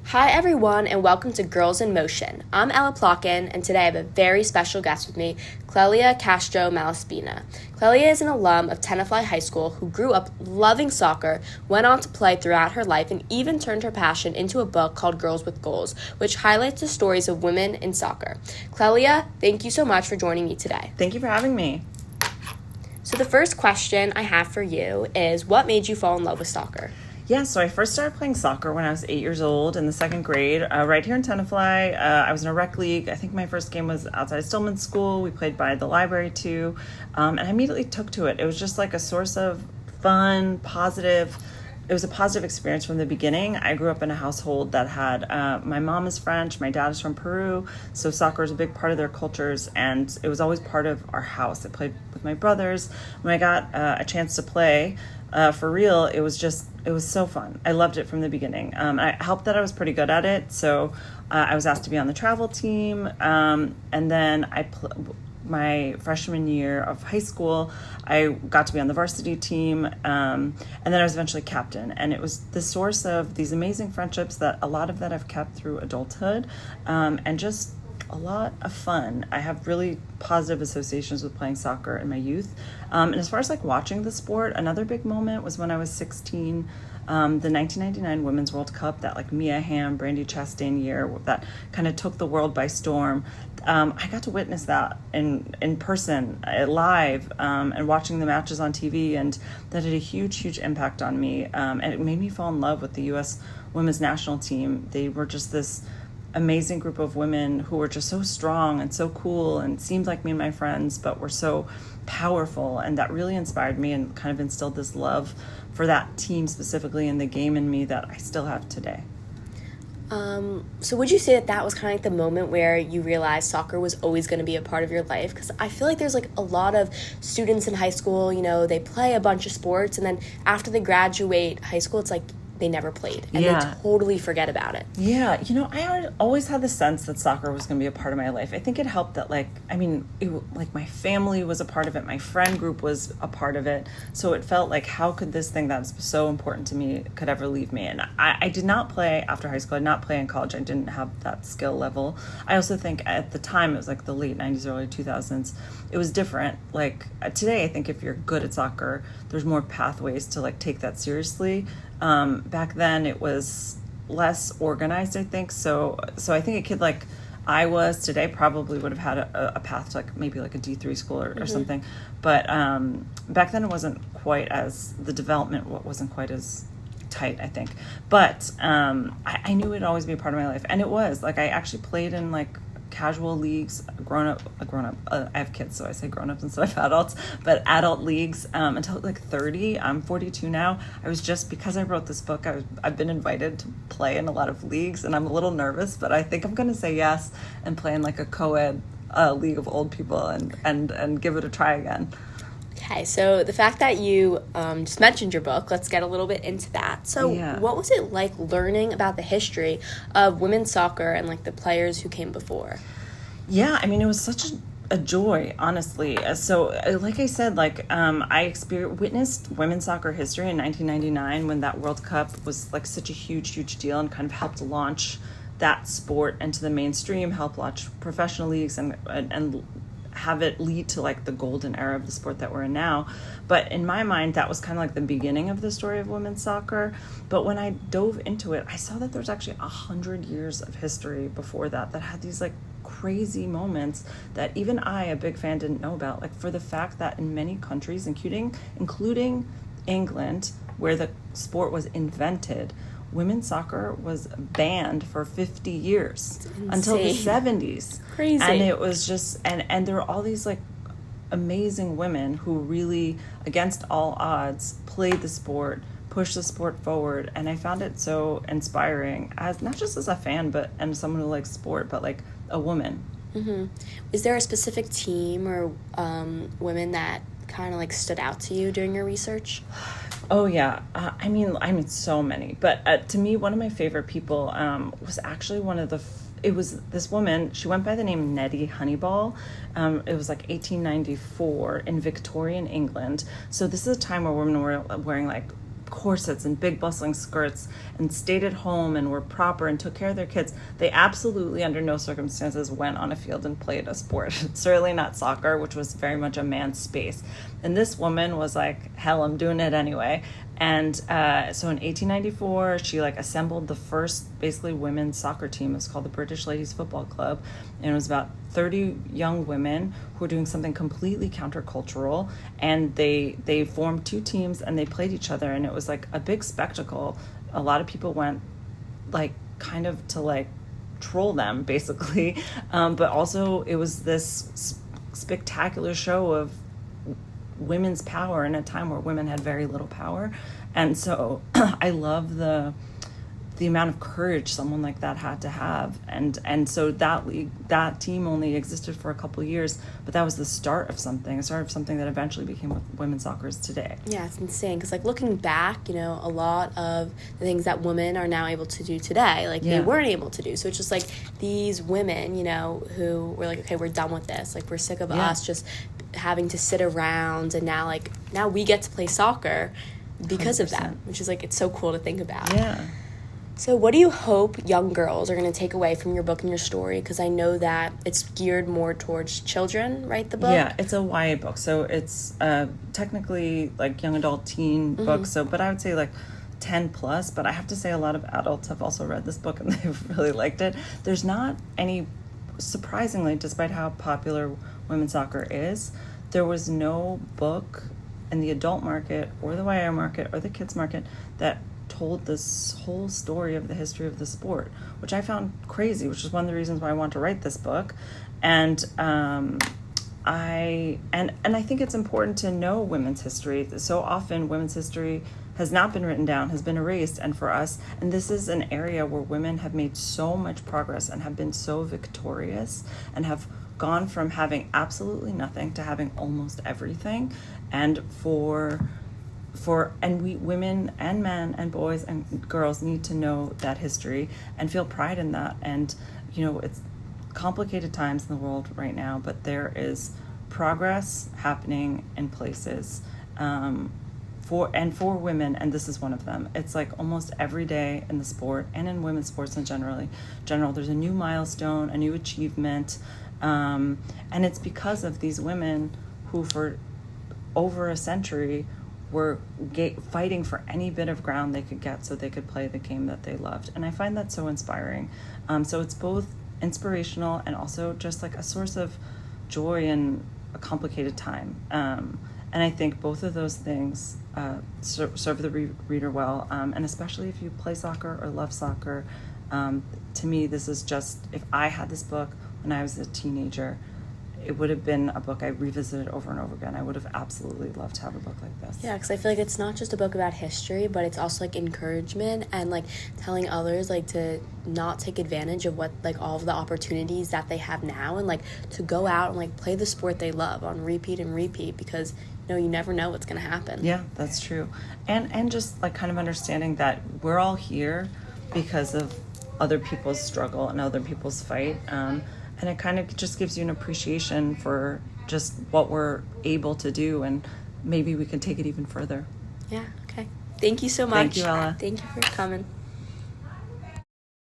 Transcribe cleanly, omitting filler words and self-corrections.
Hi everyone and welcome to Girls in Motion. I'm Ella Plotkin and today I have a very special guest with me, Clelia Castro-Malaspina. Clelia is an alum of Tenafly High School who grew up loving soccer, went on to play throughout her life, and even turned her passion into a book called Girls with Goals, which highlights the stories of women in soccer. Clelia, thank you so much for joining me today. Thank you for having me. So the first question I have for you is, what made you fall in love with soccer? Yeah, so I first started playing soccer when I was 8 years old in the second grade, right here in Tenafly. I was in a rec league. I think my first game was outside of Stillman School. We played by the library too, and I immediately took to it. It was just like a source of fun, positive. It was a positive experience from the beginning. I grew up in a household that had, my mom is French, my dad is from Peru, so soccer is a big part of their cultures, and it was always part of our house. I played with my brothers. When I got a chance to play, for real, it was so fun. I loved it from the beginning. I helped that I was pretty good at it, so I was asked to be on the travel team, and then my freshman year of high school, I got to be on the varsity team, and then I was eventually captain. And it was the source of these amazing friendships that a lot of that I've kept through adulthood, and just a lot of fun. I have really positive associations with playing soccer in my youth. And as far as like watching the sport, another big moment was when I was 16, the 1999 Women's World Cup, that like Mia Hamm, Brandi Chastain year that kind of took the world by storm. I got to witness that in person, live, and watching the matches on TV, and that had a huge impact on me. And it made me fall in love with the U.S. women's national team. They were just this amazing group of women who were just so strong and so cool and seemed like me and my friends, but were so powerful, and that really inspired me and kind of instilled this love for that team specifically in the game in me that I still have today. So would you say that was kind of like the moment where you realized soccer was always going to be a part of your life? Because I feel like there's like a lot of students in high school, they play a bunch of sports, and then after they graduate high school, it's like they never played and they totally forget about it. Yeah, I always had the sense that soccer was going to be a part of my life. I think it helped that my family was a part of it, my friend group was a part of it, so it felt like, how could this thing that's so important to me could ever leave me? And I did not play after high school. I did not play in college. I didn't have that skill level. I also think at the time, it was like the late 90s, early 2000s, it was different. Like today, I think if you're good at soccer, there's more pathways to like take that seriously. Back then it was less organized, I think. So I think a kid like I was today probably would have had a path to like maybe like a D3 school or something. But back then it wasn't quite as, the development wasn't quite as tight, I think. But I knew it'd always be a part of my life. And it was like, I actually played in like casual leagues, grown up. I have kids, so I say grown ups instead of adults, but adult leagues until like 30. I'm 42 now. Because I wrote this book, I've been invited to play in a lot of leagues, and I'm a little nervous, but I think I'm going to say yes and play in like a co-ed league of old people and give it a try again. Okay, so the fact that you just mentioned your book, let's get a little bit into that. So What was it like learning about the history of women's soccer and like the players who came before? Yeah, it was such a joy, honestly. So like I said, I witnessed women's soccer history in 1999 when that World Cup was like such a huge deal and kind of helped launch that sport into the mainstream, helped launch professional leagues and have it lead to like the golden era of the sport that we're in now. But in my mind, that was kind of like the beginning of the story of women's soccer. But when I dove into it, I saw that there's actually 100 years of history before that had these like crazy moments that even I, a big fan, didn't know about. Like for the fact that in many countries, including England, where the sport was invented, women's soccer was banned for 50 years until the 70s. Crazy. And it was just, and there were all these like amazing women who really, against all odds, played the sport, pushed the sport forward. And I found it so inspiring, as not just as a fan, and someone who likes sport, but like a woman. Mm-hmm. Is there a specific team or women that kind of like stood out to you during your research? Oh yeah, I mean so many, but to me one of my favorite people was actually it was this woman. She went by the name Nettie Honeyball. It was like 1894 in Victorian England. So this is a time where women were wearing like corsets and big bustling skirts and stayed at home and were proper and took care of their kids. They absolutely, under no circumstances, went on a field and played a sport. Certainly not soccer, which was very much a man's space. And this woman was like, hell, I'm doing it anyway. And so in 1894, she like assembled the first basically women's soccer team. It was called the British Ladies Football Club. And it was about 30 young women who were doing something completely countercultural. And they formed two teams and they played each other. And it was like a big spectacle. A lot of people went like kind of to like troll them basically. But also it was this spectacular show of women's power in a time where women had very little power. And so I love the amount of courage someone like that had to have. And so that team only existed for a couple of years, but that was the start of something that eventually became what women's soccer is today. Yeah, it's insane because like looking back, you know, a lot of the things that women are now able to do today, like they weren't able to do. So it's just like these women, you know, who were like, okay, we're done with this. Like we're sick of us just having to sit around, and now we get to play soccer because 100%. Of that, which is like, it's so cool to think about. Yeah. So what do you hope young girls are going to take away from your book and your story? Because I know that it's geared more towards children, right, the book? Yeah, it's a YA book. So it's technically like young adult teen book. So, but I would say like 10 plus. But I have to say a lot of adults have also read this book and they've really liked it. There's not any, surprisingly, despite how popular women's soccer is, there was no book in the adult market or the YA market or the kids market that told this whole story of the history of the sport, which I found crazy, which is one of the reasons why I want to write this book. And I think it's important to know women's history. So often women's history has not been written down, has been erased. And for us, and this is an area where women have made so much progress and have been so victorious and have gone from having absolutely nothing to having almost everything. And we women and men and boys and girls need to know that history and feel pride in that. And you know, it's complicated times in the world right now, but there is progress happening in places for women, and this is one of them. It's like almost every day in the sport and in women's sports in general, there's a new milestone, a new achievement, and it's because of these women who for over a century were fighting for any bit of ground they could get so they could play the game that they loved. And I find that so inspiring. So it's both inspirational and also just like a source of joy in a complicated time. And I think both of those things serve the reader well. And especially if you play soccer or love soccer, to me, this is just, if I had this book when I was a teenager, it would have been a book I revisited over and over again. I would have absolutely loved to have a book like this. Yeah, because I feel like it's not just a book about history, but it's also like encouragement and like telling others like to not take advantage of what like all of the opportunities that they have now, and like to go out and like play the sport they love on repeat and repeat, because you know, you never know what's going to happen. Yeah, that's true. And just like kind of understanding that we're all here because of other people's struggle and other people's fight. And it kind of just gives you an appreciation for just what we're able to do, and maybe we can take it even further. Yeah, okay. Thank you so much. Thank you, Ella. Thank you for coming.